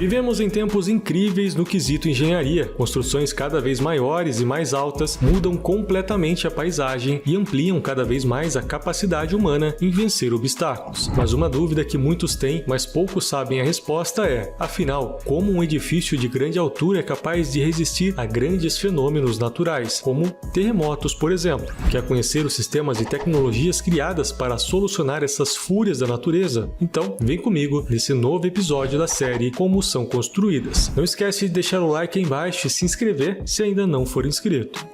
Vivemos em tempos incríveis no quesito engenharia. Construções cada vez maiores e mais altas mudam completamente a paisagem e ampliam cada vez mais a capacidade humana em vencer obstáculos. Mas uma dúvida que muitos têm, mas poucos sabem a resposta é: afinal, como um edifício de grande altura é capaz de resistir a grandes fenômenos naturais, como terremotos, por exemplo? Quer conhecer os sistemas e tecnologias criadas para solucionar essas fúrias da natureza? Então, vem comigo nesse novo episódio da série Como São Construídas. Não esquece de deixar o like aí embaixo e se inscrever se ainda não for inscrito.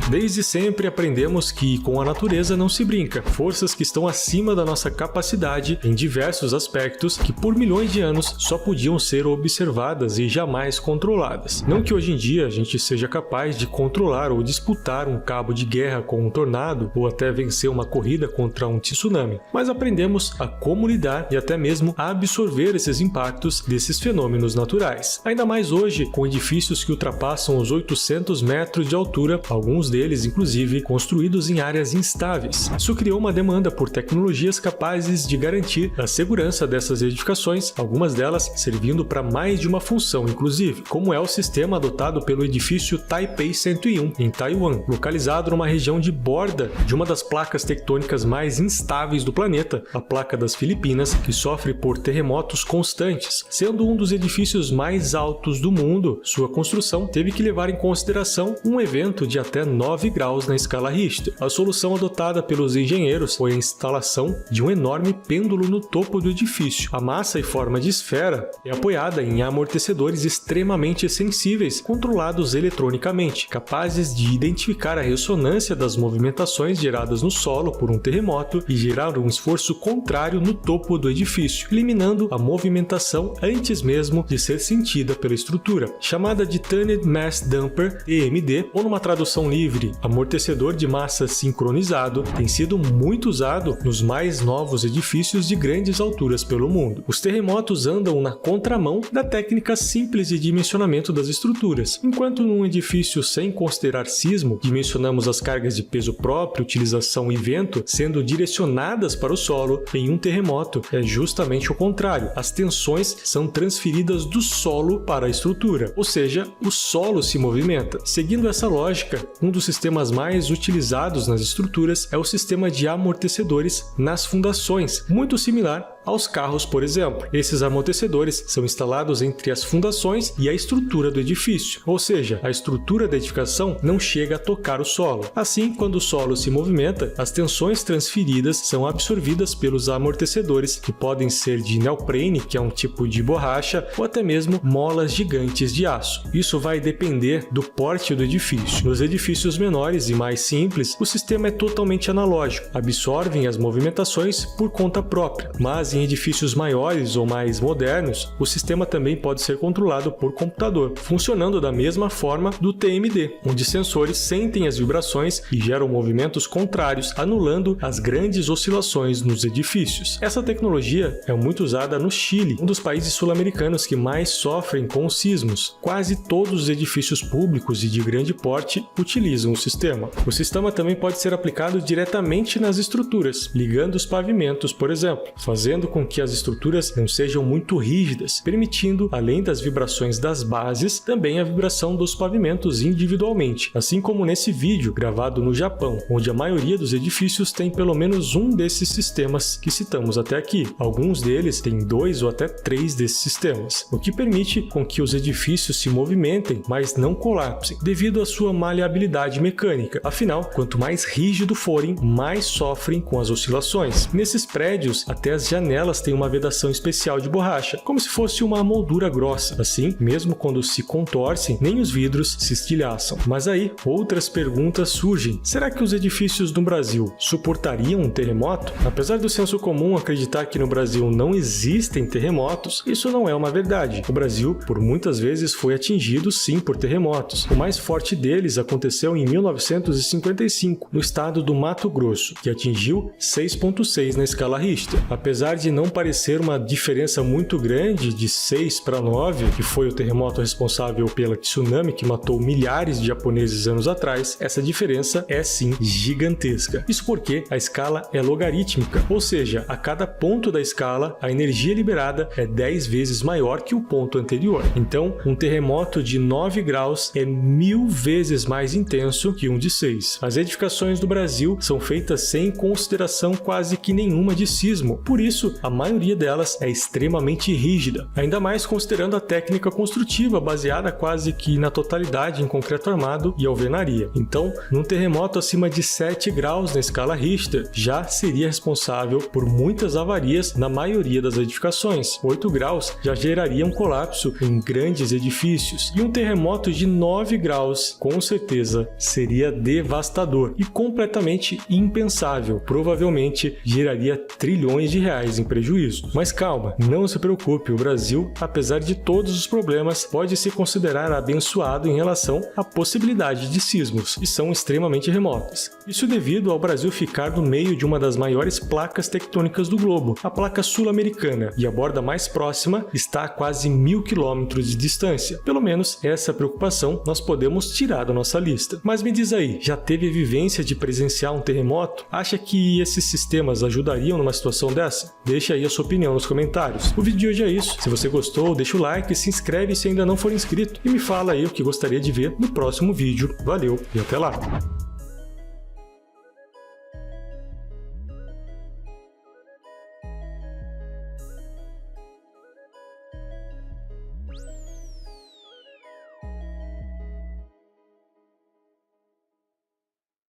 Desde sempre aprendemos que com a natureza não se brinca, forças que estão acima da nossa capacidade em diversos aspectos que por milhões de anos só podiam ser observadas e jamais controladas. Não que hoje em dia a gente seja capaz de controlar ou disputar um cabo de guerra com um tornado ou até vencer uma corrida contra um tsunami, mas aprendemos a como lidar e até mesmo a absorver esses impactos desses fenômenos naturais. Ainda mais hoje, com edifícios que ultrapassam os 800 metros de altura, alguns deles inclusive construídos em áreas instáveis. Isso criou uma demanda por tecnologias capazes de garantir a segurança dessas edificações, algumas delas servindo para mais de uma função inclusive, como é o sistema adotado pelo edifício Taipei 101, em Taiwan, localizado numa região de borda de uma das placas tectônicas mais instáveis do planeta, a placa das Filipinas, que sofre por terremotos constantes. Sendo um dos edifícios mais altos do mundo, sua construção teve que levar em consideração um evento de até 9 graus na escala Richter. A solução adotada pelos engenheiros foi a instalação de um enorme pêndulo no topo do edifício. A massa e forma de esfera é apoiada em amortecedores extremamente sensíveis, controlados eletronicamente, capazes de identificar a ressonância das movimentações geradas no solo por um terremoto e gerar um esforço contrário no topo do edifício, eliminando a movimentação antes mesmo de ser sentida pela estrutura. Chamada de Turned Mass Damper, TMD, ou numa tradução livre, amortecedor de massa sincronizado, tem sido muito usado nos mais novos edifícios de grandes alturas pelo mundo. Os terremotos andam na contramão da técnica simples de dimensionamento das estruturas. Enquanto num edifício sem considerar sismo, dimensionamos as cargas de peso próprio, utilização e vento sendo direcionadas para o solo, em um terremoto é justamente o contrário. As tensões são transferidas do solo para a estrutura, ou seja, o solo se movimenta. Seguindo essa lógica, um dos sistemas mais utilizados nas estruturas é o sistema de amortecedores nas fundações, muito similar aos carros, por exemplo. Esses amortecedores são instalados entre as fundações e a estrutura do edifício, ou seja, a estrutura da edificação não chega a tocar o solo. Assim, quando o solo se movimenta, as tensões transferidas são absorvidas pelos amortecedores, que podem ser de neoprene, que é um tipo de borracha, ou até mesmo molas gigantes de aço. Isso vai depender do porte do edifício. Nos edifícios menores e mais simples, o sistema é totalmente analógico, absorvem as movimentações por conta própria, mas em edifícios maiores ou mais modernos, o sistema também pode ser controlado por computador, funcionando da mesma forma do TMD, onde sensores sentem as vibrações e geram movimentos contrários, anulando as grandes oscilações nos edifícios. Essa tecnologia é muito usada no Chile, um dos países sul-americanos que mais sofrem com os sismos. Quase todos os edifícios públicos e de grande porte utilizam o sistema. O sistema também pode ser aplicado diretamente nas estruturas, ligando os pavimentos, por exemplo, fazendo com que as estruturas não sejam muito rígidas, permitindo, além das vibrações das bases, também a vibração dos pavimentos individualmente, assim como nesse vídeo gravado no Japão, onde a maioria dos edifícios tem pelo menos um desses sistemas que citamos até aqui. Alguns deles têm 2 ou até 3 desses sistemas, o que permite com que os edifícios se movimentem, mas não colapsem, devido à sua maleabilidade mecânica. Afinal, quanto mais rígido forem, mais sofrem com as oscilações. Nesses prédios, até as janelas têm uma vedação especial de borracha, como se fosse uma moldura grossa. Assim, mesmo quando se contorcem, nem os vidros se estilhaçam. Mas aí, outras perguntas surgem. Será que os edifícios do Brasil suportariam um terremoto? Apesar do senso comum acreditar que no Brasil não existem terremotos, isso não é uma verdade. O Brasil, por muitas vezes, foi atingido sim por terremotos. O mais forte deles aconteceu em 1955, no estado do Mato Grosso, que atingiu 6,6 na escala Richter. Apesar de não parecer uma diferença muito grande de 6 para 9, que foi o terremoto responsável pela tsunami que matou milhares de japoneses anos atrás, essa diferença é sim gigantesca. Isso porque a escala é logarítmica, ou seja, a cada ponto da escala, a energia liberada é 10 vezes maior que o ponto anterior. Então, um terremoto de 9 graus é 1000 vezes mais intenso que um de 6. As edificações do Brasil são feitas sem consideração quase que nenhuma de sismo, por isso, a maioria delas é extremamente rígida, ainda mais considerando a técnica construtiva baseada quase que na totalidade em concreto armado e alvenaria. Então, num terremoto acima de 7 graus na escala Richter, já seria responsável por muitas avarias na maioria das edificações. 8 graus já geraria um colapso em grandes edifícios, e um terremoto de 9 graus, com certeza, seria devastador e completamente impensável. Provavelmente geraria trilhões de reais em prejuízo. Mas calma, não se preocupe, o Brasil, apesar de todos os problemas, pode se considerar abençoado em relação à possibilidade de sismos, que são extremamente remotas. Isso devido ao Brasil ficar no meio de uma das maiores placas tectônicas do globo, a placa sul-americana, e a borda mais próxima está a quase 1000 quilômetros de distância. Pelo menos essa preocupação nós podemos tirar da nossa lista. Mas me diz aí, já teve a vivência de presenciar um terremoto? Acha que esses sistemas ajudariam numa situação dessa? Deixa aí a sua opinião nos comentários. O vídeo de hoje é isso. Se você gostou, deixa o like, se inscreve se ainda não for inscrito e me fala aí o que gostaria de ver no próximo vídeo. Valeu e até lá!